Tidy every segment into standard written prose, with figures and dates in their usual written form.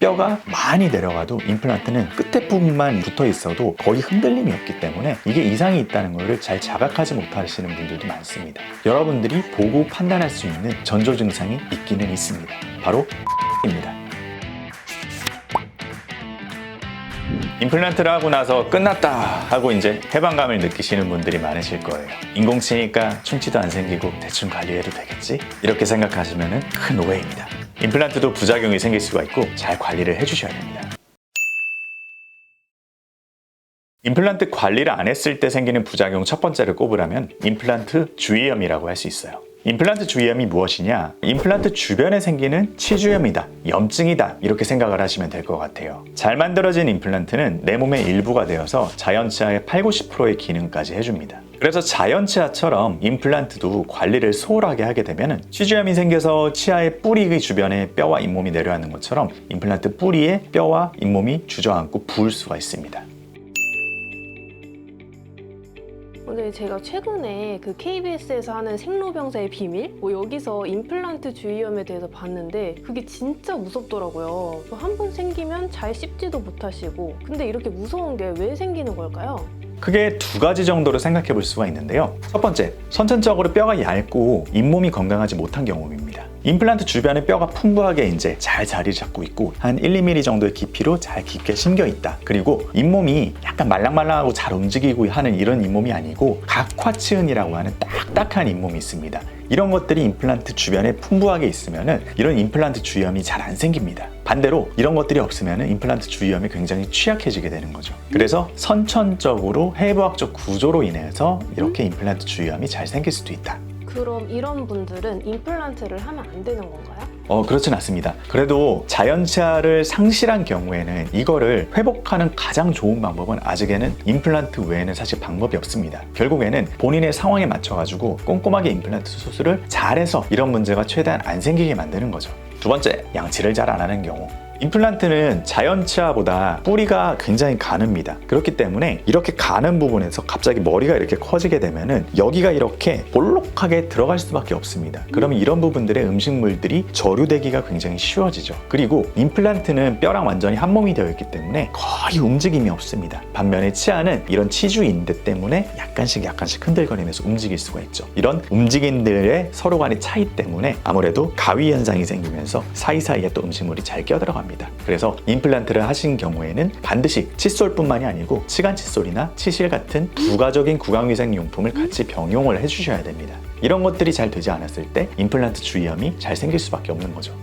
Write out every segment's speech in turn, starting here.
뼈가 많이 내려가도 임플란트는 끝에 부분만 붙어 있어도 거의 흔들림이 없기 때문에 이게 이상이 있다는 것을 잘 자각하지 못하시는 분들도 많습니다. 여러분들이 보고 판단할 수 있는 전조 증상이 있기는 있습니다. 바로 입니다. 임플란트를 하고 나서 끝났다 하고 이제 해방감을 느끼시는 분들이 많으실 거예요. 인공치니까 충치도 안 생기고 대충 관리해도 되겠지? 이렇게 생각하시면 큰 오해입니다. 임플란트도 부작용이 생길 수가 있고 잘 관리를 해주셔야 됩니다. 임플란트 관리를 안 했을 때 생기는 부작용 첫 번째를 꼽으라면 임플란트 주위염이라고 할 수 있어요. 임플란트 주위염이 무엇이냐? 임플란트 주변에 생기는 치주염이다, 염증이다 이렇게 생각을 하시면 될 것 같아요. 잘 만들어진 임플란트는 내 몸의 일부가 되어서 자연치아의 80~90%의 기능까지 해줍니다. 그래서 자연치아처럼 임플란트도 관리를 소홀하게 하게 되면 치주염이 생겨서 치아의 뿌리 주변에 뼈와 잇몸이 내려앉는 것처럼 임플란트 뿌리에 뼈와 잇몸이 주저앉고 부을 수가 있습니다. 근데 제가 최근에 그 KBS에서 하는 생로병사의 비밀? 여기서 임플란트 주위염에 대해서 봤는데 그게 진짜 무섭더라고요. 한 번 생기면 잘 씹지도 못하시고 근데 이렇게 무서운 게 왜 생기는 걸까요? 크게 두 가지 정도로 생각해 볼 수가 있는데요. 첫 번째, 선천적으로 뼈가 얇고 잇몸이 건강하지 못한 경우입니다. 임플란트 주변에 뼈가 풍부하게 이제 잘 자리 잡고 있고 한 1~2mm 정도의 깊이로 잘 깊게 심겨 있다. 그리고 잇몸이 약간 말랑말랑하고 잘 움직이고 하는 이런 잇몸이 아니고 각화치은이라고 하는 딱딱한 잇몸이 있습니다. 이런 것들이 임플란트 주변에 풍부하게 있으면 이런 임플란트 주위염이 잘 안 생깁니다. 반대로 이런 것들이 없으면 임플란트 주위염이 굉장히 취약해지게 되는 거죠. 그래서 선천적으로 해부학적 구조로 인해서 이렇게 임플란트 주위염이 잘 생길 수도 있다. 그럼 이런 분들은 임플란트를 하면 안 되는 건가요? 그렇진 않습니다. 그래도 자연치아를 상실한 경우에는 이거를 회복하는 가장 좋은 방법은 아직에는 임플란트 외에는 사실 방법이 없습니다. 결국에는 본인의 상황에 맞춰가지고 꼼꼼하게 임플란트 수술을 잘해서 이런 문제가 최대한 안 생기게 만드는 거죠. 두 번째, 양치를 잘 안 하는 경우. 임플란트는 자연치아보다 뿌리가 굉장히 가늡니다. 그렇기 때문에 이렇게 가는 부분에서 갑자기 머리가 이렇게 커지게 되면은 여기가 이렇게 볼록하게 들어갈 수밖에 없습니다. 그러면 이런 부분들의 음식물들이 저류되기가 굉장히 쉬워지죠. 그리고 임플란트는 뼈랑 완전히 한 몸이 되어 있기 때문에 거의 움직임이 없습니다. 반면에 치아는 이런 치주인대 때문에 약간씩 흔들거리면서 움직일 수가 있죠. 이런 움직임들의 서로 간의 차이 때문에 아무래도 가위 현상이 생기면서 사이사이에 또 음식물이 잘 껴들어갑니다. 그래서 임플란트를 하신 경우에는 반드시 칫솔뿐만이 아니고 치간 칫솔이나 치실 같은 부가적인 구강위생용품을 같이 병용을 해주셔야 됩니다. 이런 것들이 잘 되지 않았을 때 임플란트 주위염이 잘 생길 수밖에 없는 거죠.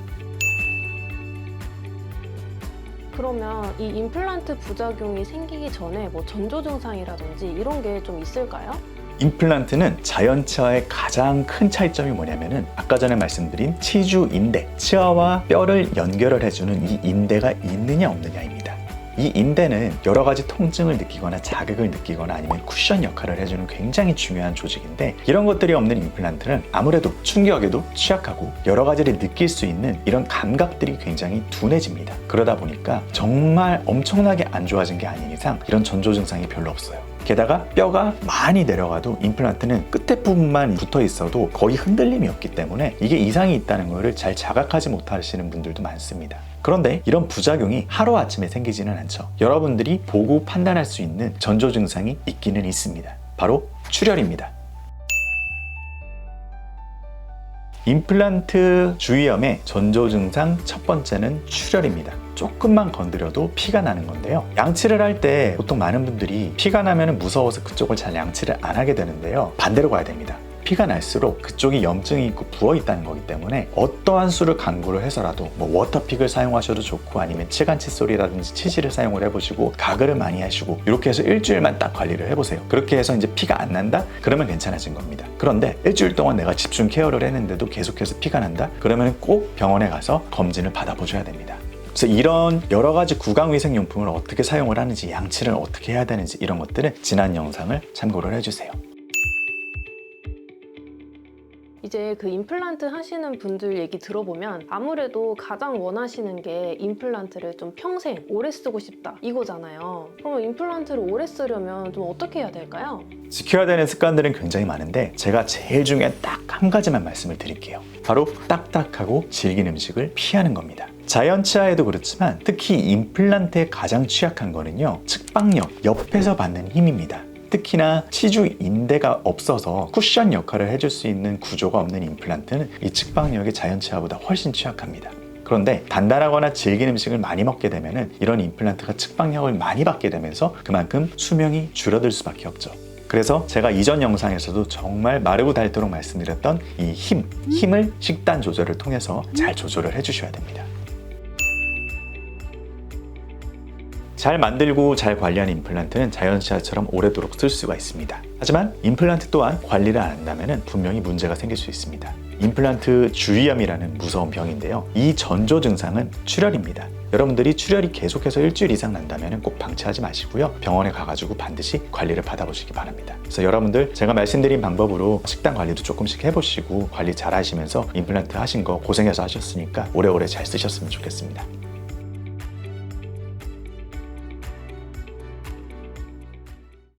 그러면 이 임플란트 부작용이 생기기 전에 전조 증상이라든지 이런 게 좀 있을까요? 임플란트는 자연치아의 가장 큰 차이점이 뭐냐면은 아까 전에 말씀드린 치주인대, 치아와 뼈를 연결을 해주는 이 인대가 있느냐 없느냐입니다. 이 인대는 여러 가지 통증을 느끼거나 자극을 느끼거나 아니면 쿠션 역할을 해주는 굉장히 중요한 조직인데 이런 것들이 없는 임플란트는 아무래도 충격에도 취약하고 여러 가지를 느낄 수 있는 이런 감각들이 굉장히 둔해집니다. 그러다 보니까 정말 엄청나게 안 좋아진 게 아닌 이상 이런 전조 증상이 별로 없어요. 게다가 뼈가 많이 내려가도 임플란트는 끝에 부분만 붙어 있어도 거의 흔들림이 없기 때문에 이게 이상이 있다는 것을 잘 자각하지 못하시는 분들도 많습니다. 그런데 이런 부작용이 하루아침에 생기지는 않죠. 여러분들이 보고 판단할 수 있는 전조 증상이 있기는 있습니다. 바로 출혈입니다. 임플란트 주위염의 전조 증상 첫 번째는 출혈입니다. 조금만 건드려도 피가 나는 건데요. 양치를 할 때 보통 많은 분들이 피가 나면 무서워서 그쪽을 잘 양치를 안 하게 되는데요. 반대로 가야 됩니다. 피가 날수록 그쪽이 염증이 있고 부어 있다는 거기 때문에 어떠한 수를 강구를 해서라도 워터픽을 사용하셔도 좋고 아니면 치간 칫솔이라든지 치실을 사용을 해보시고 가글을 많이 하시고 이렇게 해서 일주일만 딱 관리를 해보세요. 그렇게 해서 이제 피가 안 난다? 그러면 괜찮아진 겁니다. 그런데 일주일 동안 내가 집중 케어를 했는데도 계속해서 피가 난다? 그러면 꼭 병원에 가서 검진을 받아보셔야 됩니다. 그래서 이런 여러 가지 구강위생용품을 어떻게 사용을 하는지, 양치를 어떻게 해야 되는지 이런 것들은 지난 영상을 참고를 해주세요. 이제 그 임플란트 하시는 분들 얘기 들어보면 아무래도 가장 원하시는 게 임플란트를 좀 평생 오래 쓰고 싶다 이거잖아요. 그럼 임플란트를 오래 쓰려면 좀 어떻게 해야 될까요? 지켜야 되는 습관들은 굉장히 많은데 제가 제일 중요한 딱 한 가지만 말씀을 드릴게요. 바로 딱딱하고 질긴 음식을 피하는 겁니다. 자연치아에도 그렇지만 특히 임플란트에 가장 취약한 거는요, 측방력, 옆에서 받는 힘입니다. 특히나 치주 인대가 없어서 쿠션 역할을 해줄 수 있는 구조가 없는 임플란트는 이 측방력이 자연치아보다 훨씬 취약합니다. 그런데 단단하거나 질긴 음식을 많이 먹게 되면 이런 임플란트가 측방력을 많이 받게 되면서 그만큼 수명이 줄어들 수밖에 없죠. 그래서 제가 이전 영상에서도 정말 마르고 닳도록 말씀드렸던 이 힘을 식단 조절을 통해서 잘 조절을 해주셔야 됩니다. 잘 만들고 잘 관리한 임플란트는 자연치아처럼 오래도록 쓸 수가 있습니다. 하지만 임플란트 또한 관리를 안 한다면 분명히 문제가 생길 수 있습니다. 임플란트 주위염이라는 무서운 병인데요. 이 전조 증상은 출혈입니다. 여러분들이 출혈이 계속해서 일주일 이상 난다면 꼭 방치하지 마시고요. 병원에 가가지고 반드시 관리를 받아보시기 바랍니다. 그래서 여러분들 제가 말씀드린 방법으로 식단 관리도 조금씩 해보시고 관리 잘 하시면서 임플란트 하신 거 고생해서 하셨으니까 오래오래 잘 쓰셨으면 좋겠습니다.